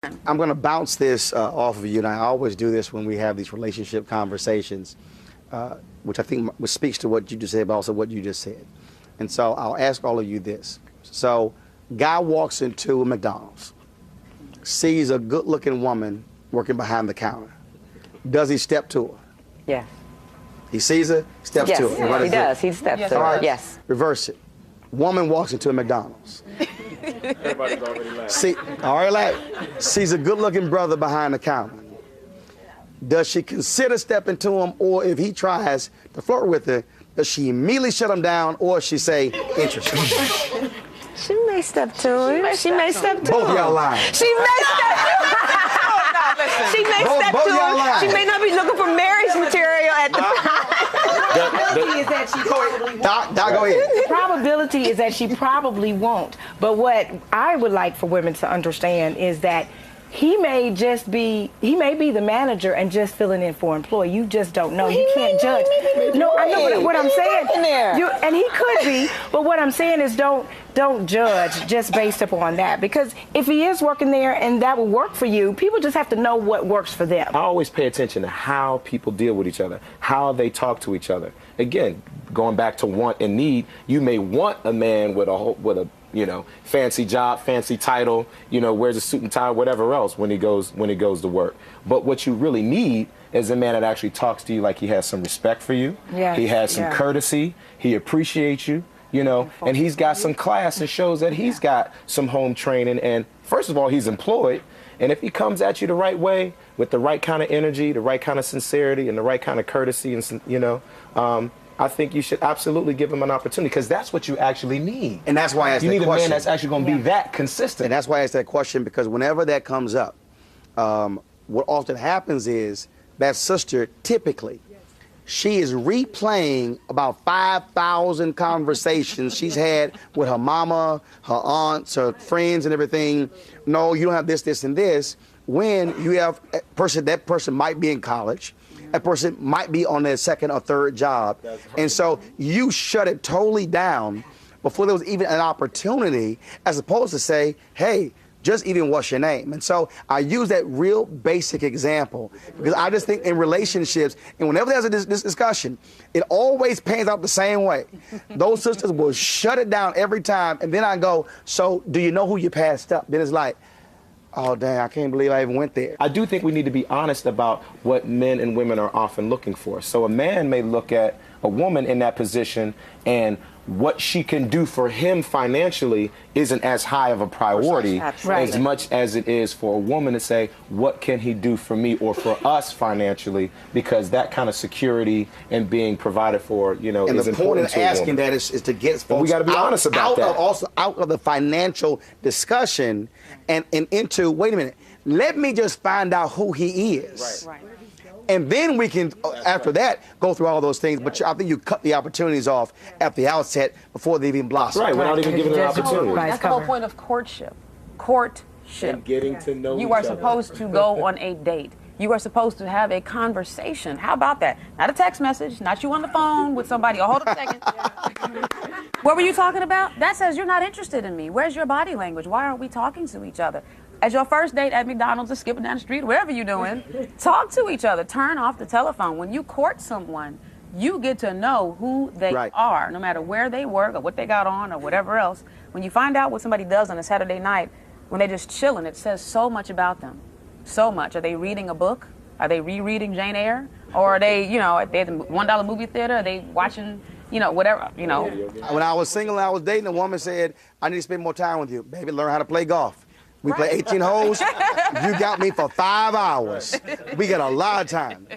I'm going to bounce this off of you, and I always do this when we have these relationship conversations, which I think speaks to what you just said, but also what you just said. And so I'll ask all of you this. So, guy walks into a McDonald's, sees a good-looking woman working behind the counter. Does he step to her? Yeah. He sees her, steps to her. Yes, he does. He steps to her. Right. Yes. Reverse it. Woman walks into a McDonald's. Everybody's already laughing. Sees a good-looking brother behind the counter. Does she consider stepping to him, or if he tries to flirt with her, does she immediately shut him down, or she say, interested? She may step to him. She may step to him. Both of y'all lying. She may step to him. She may step to him. She may not be looking for marriage material at the time. Probability is that she probably won't. Doc, go ahead. The probability is that she probably won't. But what I would like for women to understand is that he may be the manager and just filling in for employee. You just don't know. You can't judge. No, I know what I'm saying. And he could be, but what I'm saying is don't judge just based upon that. Because if he is working there and that will work for you, people just have to know what works for them. I always pay attention to how people deal with each other, how they talk to each other. Again, going back to want and need, you may want a man with a fancy job, fancy title, wears a suit and tie, whatever else when he goes to work. But what you really need is a man that actually talks to you like he has some respect for you. Yes, he has some courtesy. He appreciates you, and he's got some class and shows that he's got some home training. And first of all, he's employed. And if he comes at you the right way, with the right kind of energy, the right kind of sincerity, and the right kind of courtesy, and I think you should absolutely give him an opportunity, because that's what you actually need. And that's why I asked that question. You need a man that's actually going to be that consistent. And that's why I asked that question, because whenever that comes up, what often happens is that sister, typically, she is replaying about 5,000 conversations she's had with her mama, her aunts, her friends, and everything. No, you don't have this, this, and this. When you have that person might be in college. That person might be on their second or third job. And so you shut it totally down before there was even an opportunity, as opposed to say, hey, just even what's your name? And so I use that real basic example because I just think in relationships, and whenever there's this discussion, it always pans out the same way. Those sisters will shut it down every time. And then I go, so do you know who you passed up? Then it's like, oh, dang, I can't believe I even went there. I do think we need to be honest about what men and women are often looking for. So a man may look at a woman in that position, and what she can do for him financially isn't as high of a priority as much as it is for a woman to say, what can he do for me or for us financially? Because that kind of security and being provided for, is important to a woman. And the point of asking that is to get folks we got to be honest about that. Out of the financial discussion and into, wait a minute, let me just find out who he is. Right. And then we can, after that, go through all those things. But I think you cut the opportunities off at the outset before they even blossom. Right, without even giving an opportunity. That's the whole point of courtship. Courtship. And getting to know You each are other. supposed to go on a date. You are supposed to have a conversation. How about that? Not a text message, not you on the phone with somebody. Oh, hold up a second. What were you talking about? That says you're not interested in me. Where's your body language? Why aren't we talking to each other? As your first date at McDonald's or skipping down the street, wherever you're doing, talk to each other. Turn off the telephone. When you court someone, you get to know who they are, no matter where they work or what they got on or whatever else. When you find out what somebody does on a Saturday night, when they're just chilling, it says so much about them. So much. Are they reading a book? Are they rereading Jane Eyre? Or are they, at the $1 movie theater? Are they watching, whatever, When I was single and I was dating, a woman said, I need to spend more time with you. Baby, learn how to play golf. We play 18 holes. You got me for 5 hours. We got a lot of time.